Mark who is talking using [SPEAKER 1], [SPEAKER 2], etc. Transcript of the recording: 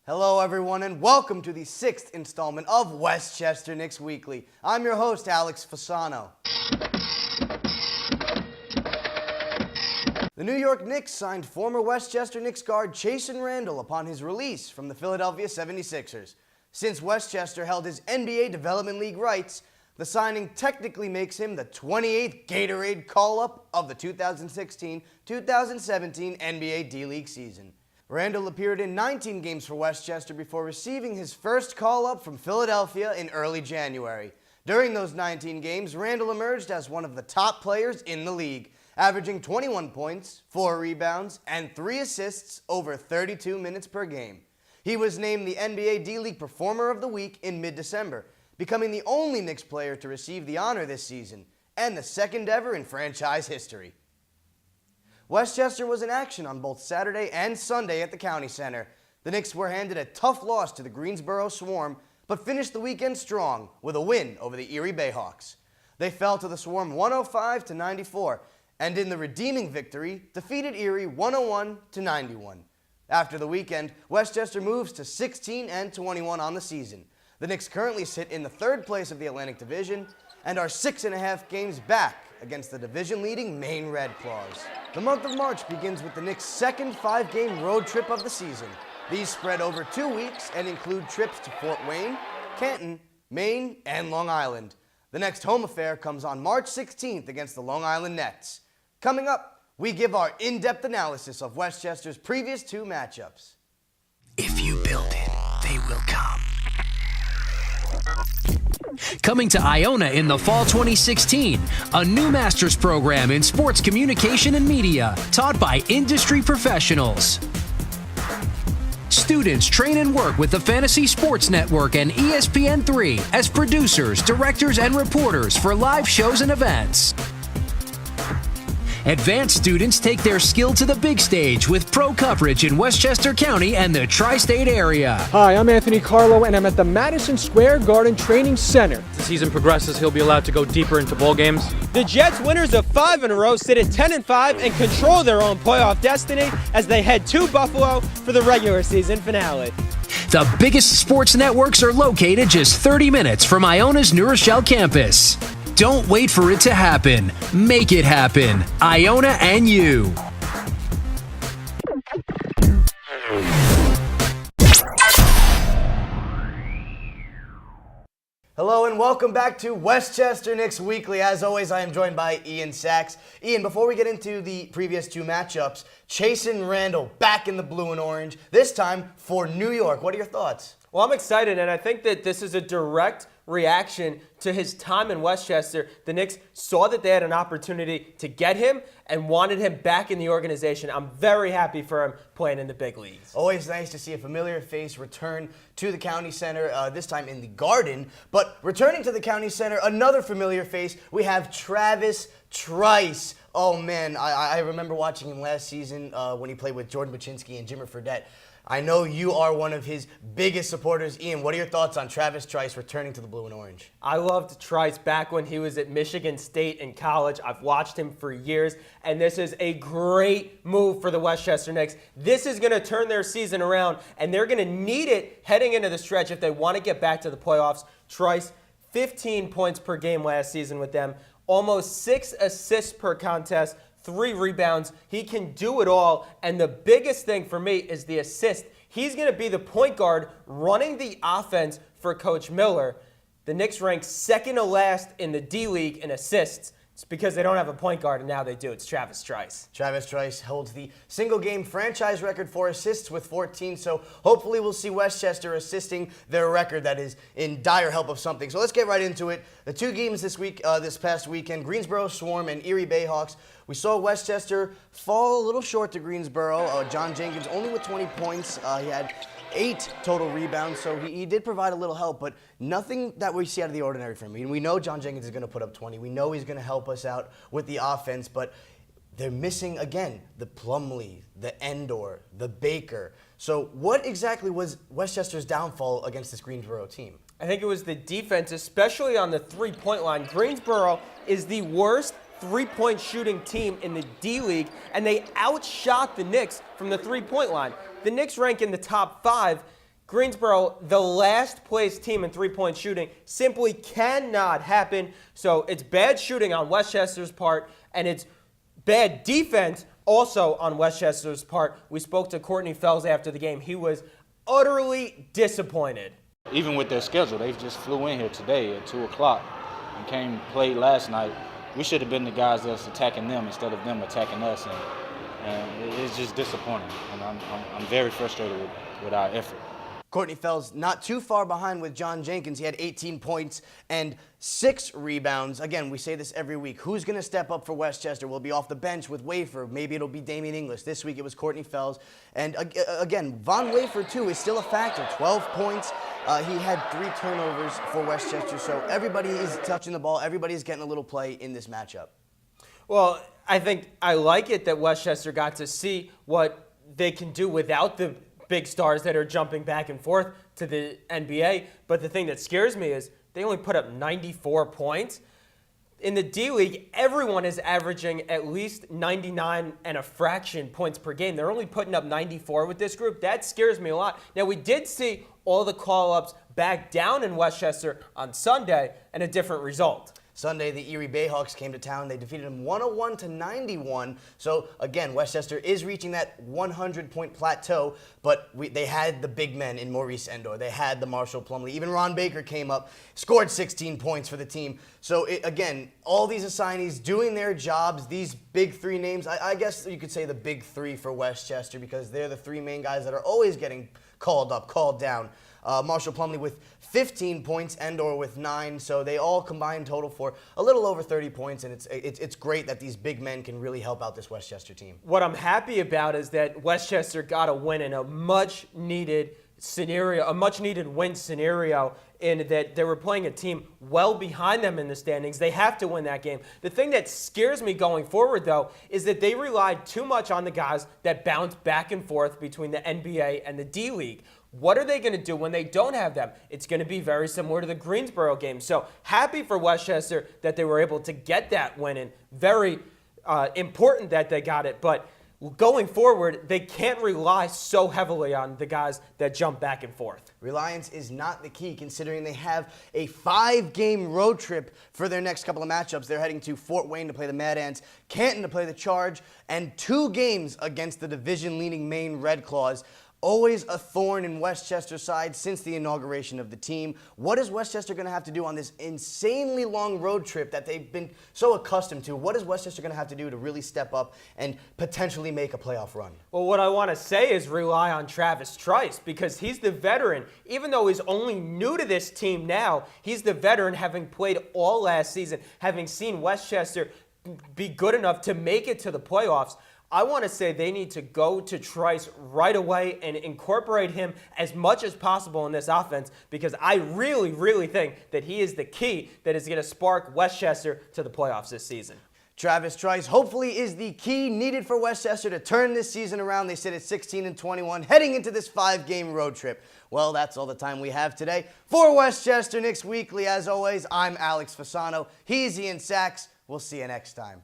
[SPEAKER 1] Hello, everyone, and welcome to the 6th installment of Westchester Knicks Weekly. I'm your host, Alex Fasano. The New York Knicks signed former Westchester Knicks guard Chasson Randle upon his release from the Philadelphia 76ers. Since Westchester held his NBA Development League rights, the signing technically makes him the 28th Gatorade call-up of the 2016-2017 NBA D-League season. Randle appeared in 19 games for Westchester before receiving his first call-up from Philadelphia in early January. During those 19 games, Randle emerged as one of the top players in the league, averaging 21 points, 4 rebounds, and 3 assists over 32 minutes per game. He was named the NBA D-League Performer of the Week in mid-December, becoming the only Knicks player to receive the honor this season, and the second ever in franchise history. Westchester was in action on both Saturday and Sunday at the County Center. The Knicks were handed a tough loss to the Greensboro Swarm, but finished the weekend strong with a win over the Erie Bayhawks. They fell to the Swarm 105-94, and in the redeeming victory, defeated Erie 101-91. After the weekend, Westchester moves to 16-21 on the season. The Knicks currently sit in the third place of the Atlantic Division and are 6.5 games back against the division-leading Maine Red Claws. The month of March begins with the Knicks' second 5-game road trip of the season. These spread over 2 weeks and include trips to Fort Wayne, Canton, Maine, and Long Island. The next home affair comes on March 16th against the Long Island Nets. Coming up, we give our in-depth analysis of Westchester's previous 2 matchups.
[SPEAKER 2] If you build it, they will come. Coming to Iona in the fall 2016, a new master's program in sports communication and media, taught by industry professionals. Students train and work with the Fantasy Sports Network and ESPN3 as producers, directors, and reporters for live shows and events. Advanced students take their skill to the big stage with pro coverage in Westchester County and the tri-state area.
[SPEAKER 3] Hi, I'm Anthony Carlo, and I'm at the Madison Square Garden Training Center.
[SPEAKER 4] As the season progresses, he'll be allowed to go deeper into bowl games.
[SPEAKER 5] The Jets, winners of 5 in a row, sit at 10-5 and control their own playoff destiny as they head to Buffalo for the regular season finale.
[SPEAKER 2] The biggest sports networks are located just 30 minutes from Iona's New Rochelle campus. Don't wait for it to happen. Make it happen. Iona and you.
[SPEAKER 1] Hello and welcome back to Westchester Knicks Weekly. As always, I am joined by Ian Sacks. Ian, before we get into the previous 2 matchups, Chasson Randle back in the blue and orange, this time for New York. What are your thoughts?
[SPEAKER 5] Well, I'm excited, and I think that this is a direct reaction to his time in Westchester. The Knicks saw that they had an opportunity to get him and wanted him back in the organization. I'm very happy for him playing in the big leagues.
[SPEAKER 1] Always nice to see a familiar face return to the County Center, this time in the Garden. But returning to the County Center, another familiar face, we have Travis Trice. Oh, man, I remember watching him last season when he played with Jordan Baczynski and Jimmer Fredette. I know you are one of his biggest supporters. Ian, what are your thoughts on Travis Trice returning to the blue and orange?
[SPEAKER 5] I loved Trice back when he was at Michigan State in college. I've watched him for years, and this is a great move for the Westchester Knicks. This is going to turn their season around, and they're going to need it heading into the stretch if they want to get back to the playoffs. Trice, 15 points per game last season with them, almost 6 assists per contest, 3 rebounds. He can do it all. And the biggest thing for me is the assist. He's going to be the point guard running the offense for Coach Miller. The Knicks rank second to last in the D-League in assists. It's because they don't have a point guard, and now they do. It's Travis Trice.
[SPEAKER 1] Travis Trice holds the single-game franchise record for assists with 14, so hopefully we'll see Westchester assisting their record that is in dire help of something. So let's get right into it. The 2 games this past weekend, Greensboro Swarm and Erie Bayhawks. We saw Westchester fall a little short to Greensboro. John Jenkins only with 20 points. He had 8 total rebounds, so he did provide a little help, but nothing that we see out of the ordinary from him. I mean, we know John Jenkins is going to put up 20. We know he's going to help us out with the offense, but they're missing, again, the Plumlee, the Endor, the Baker. So what exactly was Westchester's downfall against this Greensboro team?
[SPEAKER 5] I think it was the defense, especially on the three-point line. Greensboro is the worst three-point shooting team in the D-League, and they outshot the Knicks from the three-point line. The Knicks rank in the top 5. Greensboro, the last place team in three-point shooting, simply cannot happen. So it's bad shooting on Westchester's part, and it's bad defense also on Westchester's part. We spoke to Courtney Fells after the game. He was utterly disappointed.
[SPEAKER 6] Even with their schedule, they just flew in here today at 2 o'clock and played last night. We should have been the guys that's attacking them instead of them attacking us, and it's just disappointing. And I'm very frustrated with our effort.
[SPEAKER 1] Courtney Fells not too far behind with John Jenkins. He had 18 points and 6 rebounds. Again, we say this every week. Who's going to step up for Westchester? Will be off the bench with Wafer. Maybe it'll be Damian English. This week it was Courtney Fells. And again, Von Wafer, too, is still a factor. 12 points. He had 3 turnovers for Westchester. So everybody is touching the ball. Everybody's getting a little play in this matchup.
[SPEAKER 5] Well, I think I like it that Westchester got to see what they can do without the big stars that are jumping back and forth to the NBA. But the thing that scares me is they only put up 94 points. In the D-League, everyone is averaging at least 99 and a fraction points per game. They're only putting up 94 with this group. That scares me a lot. Now, we did see all the call-ups back down in Westchester on Sunday and a different result.
[SPEAKER 1] Sunday, the Erie Bayhawks came to town. They defeated them 101-91. So, again, Westchester is reaching that 100-point plateau, but they had the big men in Maurice Endor. They had the Marshall Plumlee. Even Ron Baker came up, scored 16 points for the team. So, again, all these assignees doing their jobs, these big 3 names. I guess you could say the big 3 for Westchester because they're the 3 main guys that are always getting called up, called down. Marshall Plumlee with 15 points, Endor with 9, so they all combined total for a little over 30 points, and it's great that these big men can really help out this Westchester team.
[SPEAKER 5] What I'm happy about is that Westchester got a win in a much-needed scenario, a much-needed win scenario, in that they were playing a team well behind them in the standings. They have to win that game. The thing that scares me going forward, though, is that they relied too much on the guys that bounce back and forth between the NBA and the D-League. What are they going to do when they don't have them? It's going to be very similar to the Greensboro game. So happy for Westchester that they were able to get that win, and very important that they got it. But going forward, they can't rely so heavily on the guys that jump back and forth.
[SPEAKER 1] Reliance is not the key, considering they have a 5-game road trip for their next couple of matchups. They're heading to Fort Wayne to play the Mad Ants, Canton to play the Charge, and 2 games against the division-leading Maine Red Claws. Always a thorn in Westchester's side since the inauguration of the team. What is Westchester going to have to do on this insanely long road trip that they've been so accustomed to? What is Westchester going to have to do to really step up and potentially make a playoff run?
[SPEAKER 5] Well, what I want to say is rely on Travis Trice, because he's the veteran. Even though he's only new to this team now, he's the veteran, having played all last season, having seen Westchester be good enough to make it to the playoffs. I want to say they need to go to Trice right away and incorporate him as much as possible in this offense, because I really, really think that he is the key that is going to spark Westchester to the playoffs this season.
[SPEAKER 1] Travis Trice hopefully is the key needed for Westchester to turn this season around. They sit at 16-21 heading into this 5-game road trip. Well, that's all the time we have today. For Westchester Knicks Weekly, as always, I'm Alex Fasano. He's Ian Sacks. We'll see you next time.